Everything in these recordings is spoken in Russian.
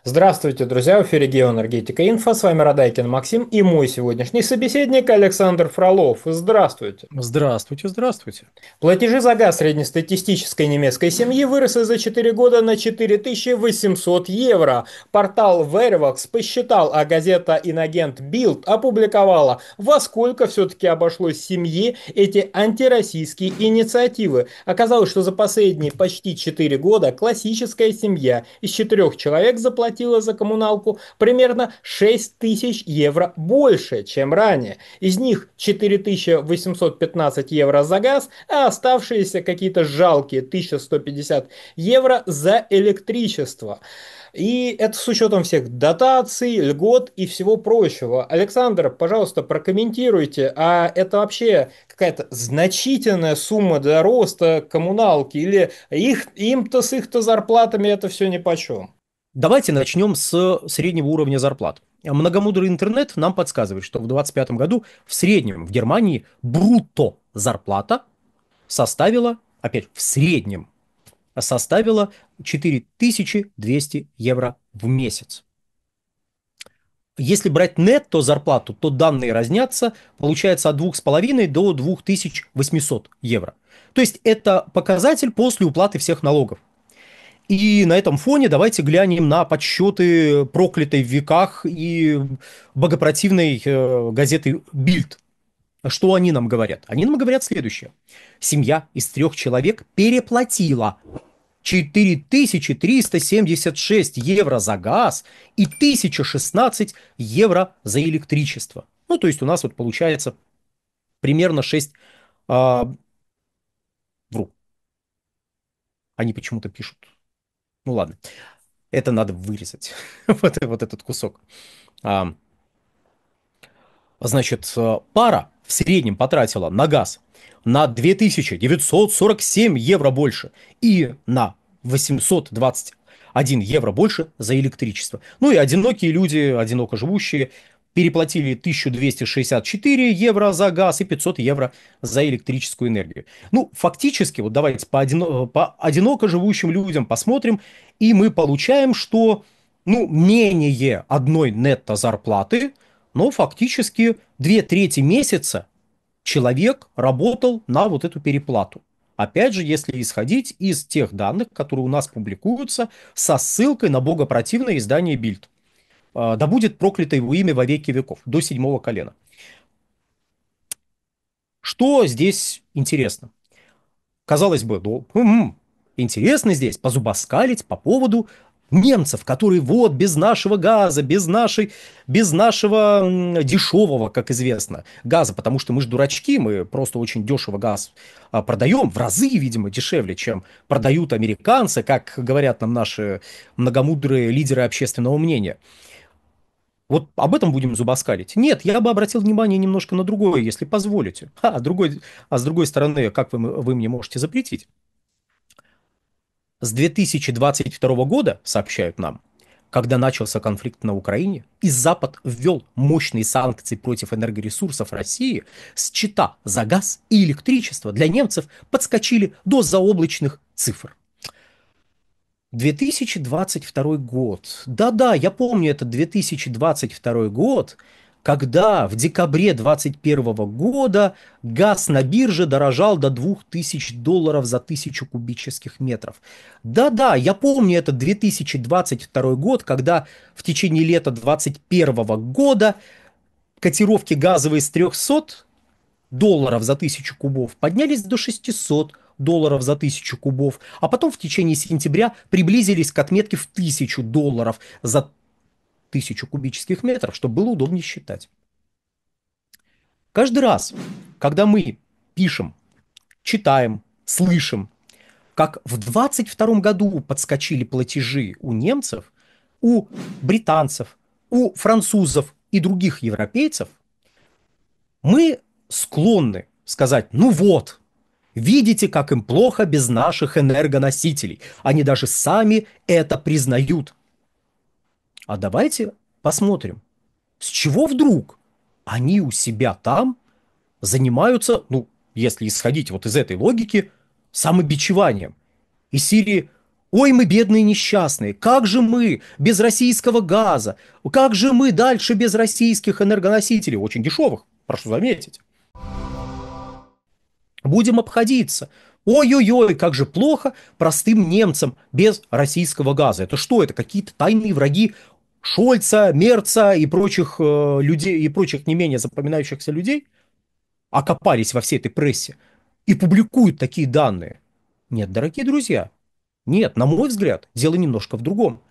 Здравствуйте, друзья! В эфире Геоэнергетика Инфо. С вами Радайкин Максим и мой сегодняшний собеседник Александр Фролов. Здравствуйте! Здравствуйте, здравствуйте. Платежи за газ среднестатистической немецкой семьи выросли за 4 года на 4800 евро. Портал Verivox посчитал, а газета «Инагент Билд» опубликовала, во сколько все-таки обошлось семье эти антироссийские инициативы. Оказалось, что за последние почти 4 года классическая семья из 4 человек заплатила за коммуналку примерно 6000 евро больше, чем ранее. Из них 4815 евро за газ, а оставшиеся какие-то жалкие 1150 евро за электричество. И это с учетом всех дотаций, льгот и всего прочего. Александр, пожалуйста, прокомментируйте, а это вообще какая-то значительная сумма для роста коммуналки или им-то с их-то зарплатами это все нипочем? Давайте начнем с среднего уровня зарплат. Многомудрый интернет нам подсказывает, что в 2025 году в среднем в Германии брутто зарплата составила, опять в среднем, составила 4200 евро в месяц. Если брать нетто зарплату, то данные разнятся, получается от 2,5 до 2800 евро. То есть это показатель после уплаты всех налогов. И на этом фоне давайте глянем на подсчеты проклятой в веках и богопротивной газеты «Бильд». Что они нам говорят? Они нам говорят следующее. Семья из 3 человек переплатила 4376 евро за газ и 1016 евро за электричество. Ну, то есть у нас вот получается примерно 6... вру, они почему-то пишут. Ну ладно, это надо вырезать, вот этот кусок. А, Значит, пара в среднем потратила на газ на 2947 евро больше и на 821 евро больше за электричество. Ну и одинокие люди, одиноко живущие, переплатили 1264 евро за газ и 500 евро за электрическую энергию. Ну, фактически, вот давайте по одиноко живущим людям посмотрим, и мы получаем, что ну, менее одной нетто зарплаты, но фактически 2 трети месяца человек работал на вот эту переплату. Опять же, если исходить из тех данных, которые у нас публикуются со ссылкой на богопротивное издание Бильд. Да будет проклято его имя во веки веков, до 7 колена. Что здесь интересно? Казалось бы, интересно здесь позубоскалить по поводу немцев, которые вот без нашего газа, без нашего дешевого, как известно, газа, потому что мы же дурачки, мы просто очень дешево газ продаем, в разы, видимо, дешевле, чем продают американцы, как говорят нам наши многомудрые лидеры общественного мнения. Вот об этом будем зубоскалить. Нет, я бы обратил внимание немножко на другое, если позволите. А с другой стороны, как вы мне можете запретить? С 2022 года, сообщают нам, когда начался конфликт на Украине, и Запад ввел мощные санкции против энергоресурсов России, счета за газ и электричество для немцев подскочили до заоблачных цифр. 2022 год. Да-да, я помню этот 2022 год, когда в декабре 2021 года газ на бирже дорожал до $2000 за 1000 кубических метров. Да-да, я помню этот 2022 год, когда в течение лета 2021 года котировки газовые с $300 за 1000 кубов поднялись до $600 за 1000 кубов, а потом в течение сентября приблизились к отметке в $1000 за 1000 кубических метров, чтобы было удобнее считать. Каждый раз, когда мы пишем, читаем, слышим, как в 2022 году подскочили платежи у немцев, у британцев, у французов и других европейцев, мы склонны сказать, ну вот, видите, как им плохо без наших энергоносителей. Они даже сами это признают. А давайте посмотрим, с чего вдруг они у себя там занимаются, ну, если исходить вот из этой логики, самобичеванием. Из серии Ой, мы бедные несчастные, как же мы без российского газа, как же мы дальше без российских энергоносителей, очень дешевых, прошу заметить, будем обходиться. Ой-ой-ой, как же плохо простым немцам без российского газа. Это что? Это какие-то тайные враги Шольца, Мерца и прочих людей, и прочих не менее запоминающихся людей окопались во всей этой прессе и публикуют такие данные. Нет, дорогие друзья, нет, на мой взгляд, дело немножко в другом.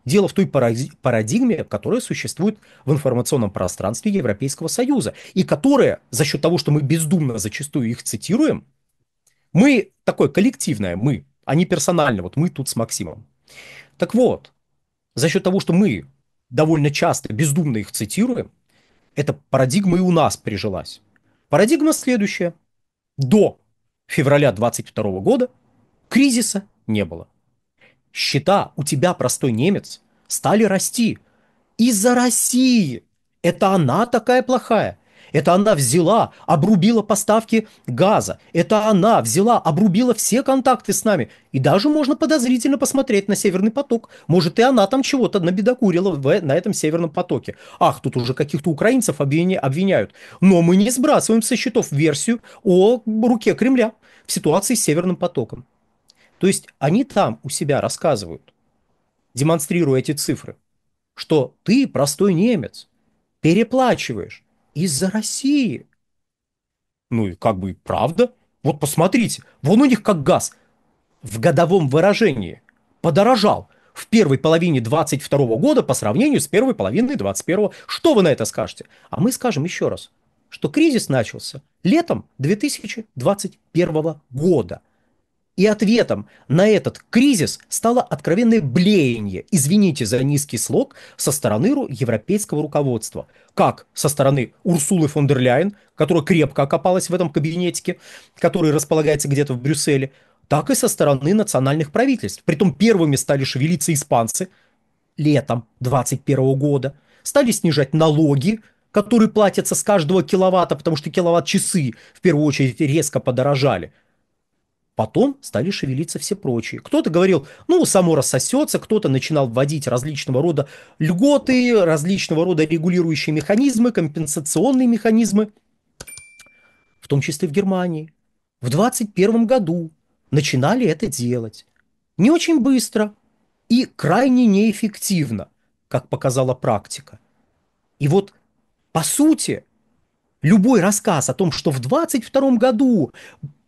Дело в той парадигме, которая существует в информационном пространстве Европейского Союза, и которая, за счет того, что мы бездумно зачастую их цитируем, мы, такое коллективное мы, а не персонально, вот мы тут с Максимом. Так вот, за счет того, что мы довольно часто бездумно их цитируем, эта парадигма и у нас прижилась. Парадигма следующая. До февраля 22 года кризиса не было. Счета у тебя, простой немец, стали расти из-за России. Это она такая плохая. Это она взяла, обрубила поставки газа. Это она взяла, обрубила все контакты с нами. И даже можно подозрительно посмотреть на Северный поток. Может, и она там чего-то набедокурила на этом Северном потоке. Ах, тут уже каких-то украинцев обвиняют. Но мы не сбрасываем со счетов версию о руке Кремля в ситуации с Северным потоком. То есть они там у себя рассказывают, демонстрируя эти цифры, что ты, простой немец, переплачиваешь из-за России. Ну и как бы правда. Вот посмотрите, вон у них как газ в годовом выражении подорожал в первой половине 22 года по сравнению с первой половиной 21. Что вы на это скажете? А мы скажем еще раз, что кризис начался летом 2021 года. И ответом на этот кризис стало откровенное блеяние, извините за низкий слог, со стороны европейского руководства. Как со стороны Урсулы фон дер Ляйен, которая крепко окопалась в этом кабинетике, который располагается где-то в Брюсселе, так и со стороны национальных правительств. Притом первыми стали шевелиться испанцы летом 2021 года, стали снижать налоги, которые платятся с каждого киловатта, потому что киловатт-часы в первую очередь резко подорожали. Потом стали шевелиться все прочие. Кто-то говорил, ну, само рассосется, кто-то начинал вводить различного рода льготы, различного рода регулирующие механизмы, компенсационные механизмы, в том числе в Германии. В 2021 году начинали это делать. Не очень быстро и крайне неэффективно, как показала практика. И вот, по сути, любой рассказ о том, что в 2022 году,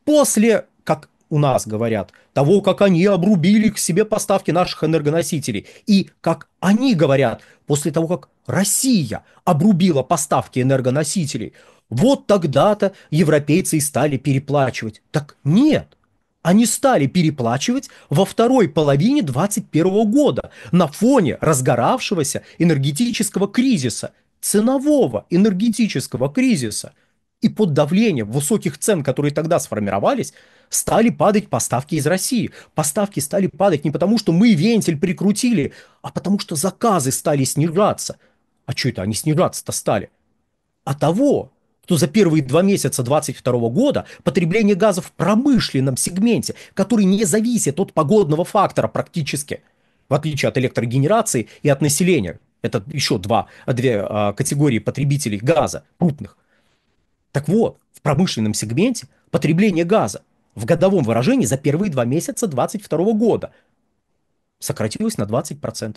после, как у нас говорят, того, как они обрубили к себе поставки наших энергоносителей, и как они говорят, после того, как Россия обрубила поставки энергоносителей, вот тогда-то европейцы и стали переплачивать. Так нет, они стали переплачивать во второй половине 2021 года на фоне разгоравшегося энергетического кризиса, ценового энергетического кризиса. И под давлением высоких цен, которые тогда сформировались, стали падать поставки из России. Поставки стали падать не потому, что мы вентиль прикрутили, а потому что заказы стали снижаться. А что это они снижаться-то стали? А того, что за первые 2 месяца 2022 года потребление газа в промышленном сегменте, который не зависит от погодного фактора практически, в отличие от электрогенерации и от населения. Это еще две категории потребителей газа крупных. Так вот, в промышленном сегменте потребление газа в годовом выражении за первые 2 месяца 2022 года сократилось на 20%.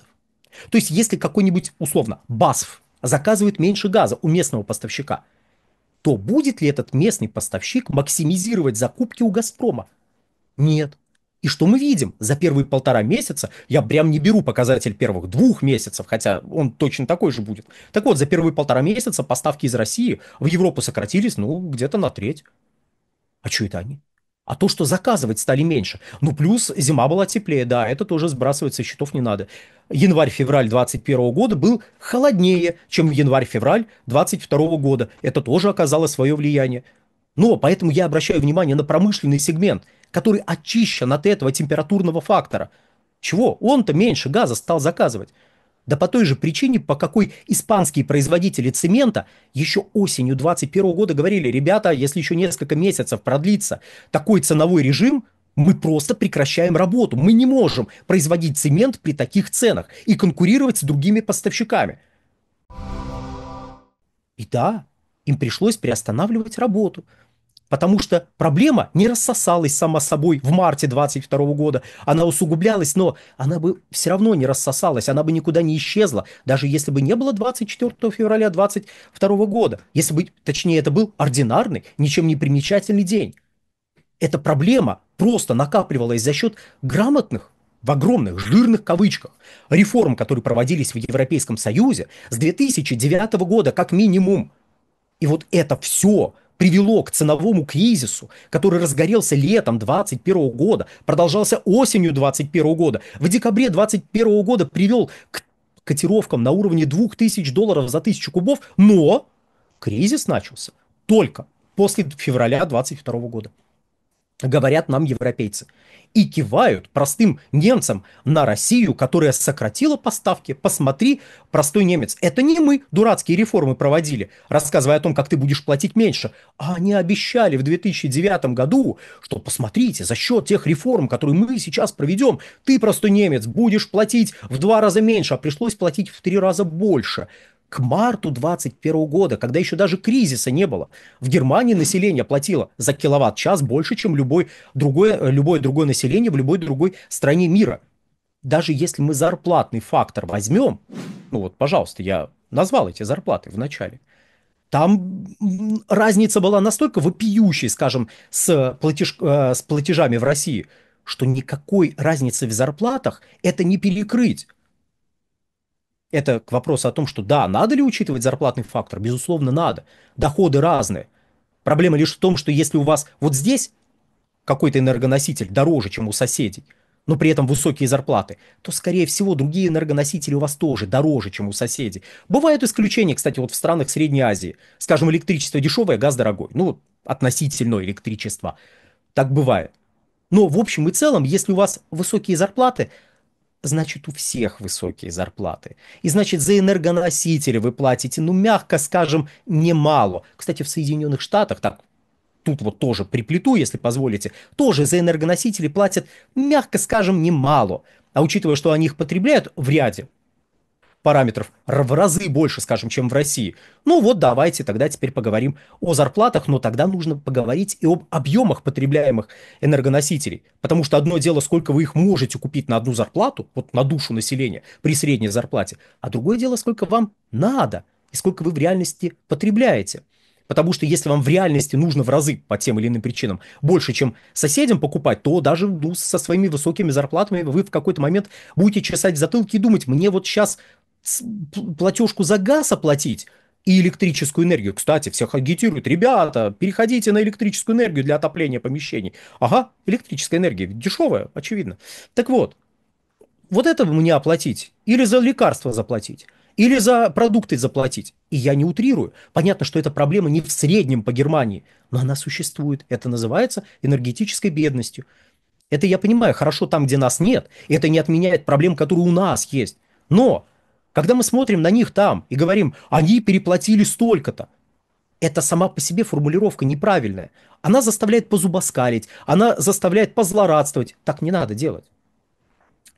То есть, если какой-нибудь, условно, БАСФ заказывает меньше газа у местного поставщика, то будет ли этот местный поставщик максимизировать закупки у «Газпрома»? Нет. И что мы видим? За первые 1,5 месяца, я прям не беру показатель первых 2 месяцев, хотя он точно такой же будет. Так вот, за первые 1,5 месяца поставки из России в Европу сократились, ну, где-то на треть. А что это они? А то, что заказывать стали меньше. Ну, плюс зима была теплее, да, это тоже сбрасывать со счетов не надо. Январь-февраль 2021 года был холоднее, чем январь-февраль 2022 года. Это тоже оказало свое влияние. Но поэтому я обращаю внимание на промышленный сегмент, который очищен от этого температурного фактора. Чего? Он-то меньше газа стал заказывать. Да по той же причине, по какой испанские производители цемента еще осенью 2021 года говорили, ребята, если еще несколько месяцев продлится такой ценовой режим, Мы просто прекращаем работу. Мы не можем производить цемент при таких ценах и конкурировать с другими поставщиками. И да, им пришлось приостанавливать работу, потому что проблема не рассосалась сама собой в марте 22 года. Она усугублялась, но она бы все равно не рассосалась, она бы никуда не исчезла, даже если бы не было 24 февраля 22 года. Если бы, точнее, это был ординарный, ничем не примечательный день. Эта проблема просто накапливалась за счет грамотных, в огромных, жирных кавычках, реформ, которые проводились в Европейском Союзе с 2009 года как минимум. И вот это все привело к ценовому кризису, который разгорелся летом 2021 года, продолжался осенью 2021 года, в декабре 2021 года привел к котировкам на уровне $2000 за 1000 кубов, но кризис начался только после февраля 2022 года, говорят нам европейцы. И кивают простым немцам на Россию, которая сократила поставки. Посмотри, простой немец, это не мы дурацкие реформы проводили, рассказывая о том, как ты будешь платить меньше. А они обещали в 2009 году, что посмотрите, за счет тех реформ, которые мы сейчас проведем, ты, простой немец, будешь платить в 2 раза меньше, а пришлось платить в 3 раза больше. К марту 2021 года, когда еще даже кризиса не было, в Германии население платило за киловатт-час больше, чем любое другое население в любой другой стране мира. Даже если мы зарплатный фактор возьмем, ну вот, пожалуйста, я назвал эти зарплаты в начале, там разница была настолько вопиющей, скажем, с платежами в России, что никакой разницы в зарплатах это не перекрыть. Это к вопросу о том, что да, надо ли учитывать зарплатный фактор? Безусловно, надо. Доходы разные. Проблема лишь в том, что если у вас вот здесь какой-то энергоноситель дороже, чем у соседей, но при этом высокие зарплаты, то, скорее всего, другие энергоносители у вас тоже дороже, чем у соседей. Бывают исключения, кстати, вот в странах Средней Азии. Скажем, электричество дешевое, газ дорогой. Ну, относительно электричества. Так бывает. Но в общем и целом, если у вас высокие зарплаты, значит, у всех высокие зарплаты. И значит, за энергоносители вы платите, ну, мягко скажем, немало. Кстати, в Соединенных Штатах, так, тут вот тоже приплету, если позволите, тоже за энергоносители платят, мягко скажем, немало. А учитывая, что они их потребляют в ряде параметров в разы больше, скажем, чем в России. Ну вот давайте тогда теперь поговорим о зарплатах, но тогда нужно поговорить и об объемах потребляемых энергоносителей. Потому что одно дело, сколько вы их можете купить на одну зарплату, вот на душу населения при средней зарплате, а другое дело, сколько вам надо и сколько вы в реальности потребляете. Потому что если вам в реальности нужно в разы по тем или иным причинам больше, чем соседям покупать, то даже ну, со своими высокими зарплатами вы в какой-то момент будете чесать затылки и думать, мне вот сейчас платежку за газ оплатить и электрическую энергию. Кстати, всех агитируют, ребята, переходите на электрическую энергию для отопления помещений. Ага, электрическая энергия, дешевая, очевидно. Так вот, вот это мне оплатить, или за лекарства заплатить, или за продукты заплатить. И я не утрирую. Понятно, что эта проблема не в среднем по Германии, но она существует. Это называется энергетической бедностью. Это я понимаю, хорошо там, где нас нет. Это не отменяет проблем, которые у нас есть. Но, когда мы смотрим на них там и говорим, они переплатили столько-то, это сама по себе формулировка неправильная. Она заставляет позубоскалить, она заставляет позлорадствовать. Так не надо делать.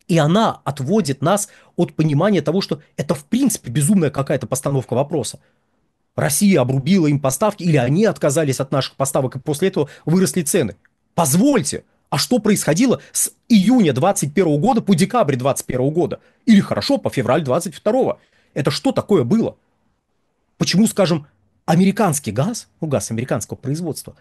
И она отводит нас от понимания того, что это в принципе безумная какая-то постановка вопроса. Россия обрубила им поставки, или они отказались от наших поставок, и после этого выросли цены. Позвольте, а что происходило с июня 2021 года по декабрь 2021 года? Или хорошо, по февраль 2022? Это что такое было? Почему, скажем, американский газ, ну газ американского производства,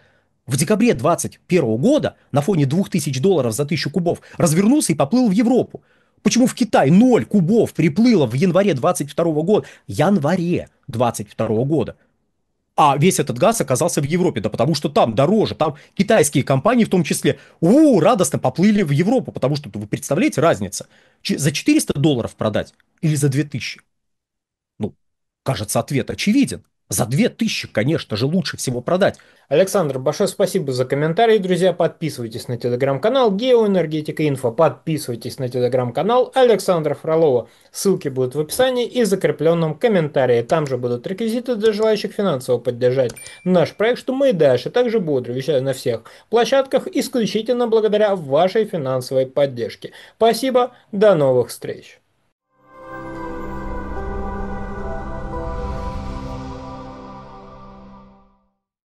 в декабре 2021 года на фоне $2000 за 1000 кубов развернулся и поплыл в Европу? Почему в Китай 0 кубов приплыло в январе 22 года? Январе 22 года. А весь этот газ оказался в Европе, да потому что там дороже, там китайские компании в том числе, радостно поплыли в Европу, потому что вы представляете разницу? За $400 продать или за 2000? Ну, кажется, ответ очевиден. За 2000, конечно же, лучше всего продать. Александр, большое спасибо за комментарии, друзья. Подписывайтесь на телеграм-канал Геоэнергетика Инфо. Подписывайтесь на телеграм-канал Александра Фролова. Ссылки будут в описании и закрепленном комментарии. Там же будут реквизиты для желающих финансово поддержать наш проект, что мы и дальше также бодро вещаем на всех площадках исключительно благодаря вашей финансовой поддержке. Спасибо, до новых встреч.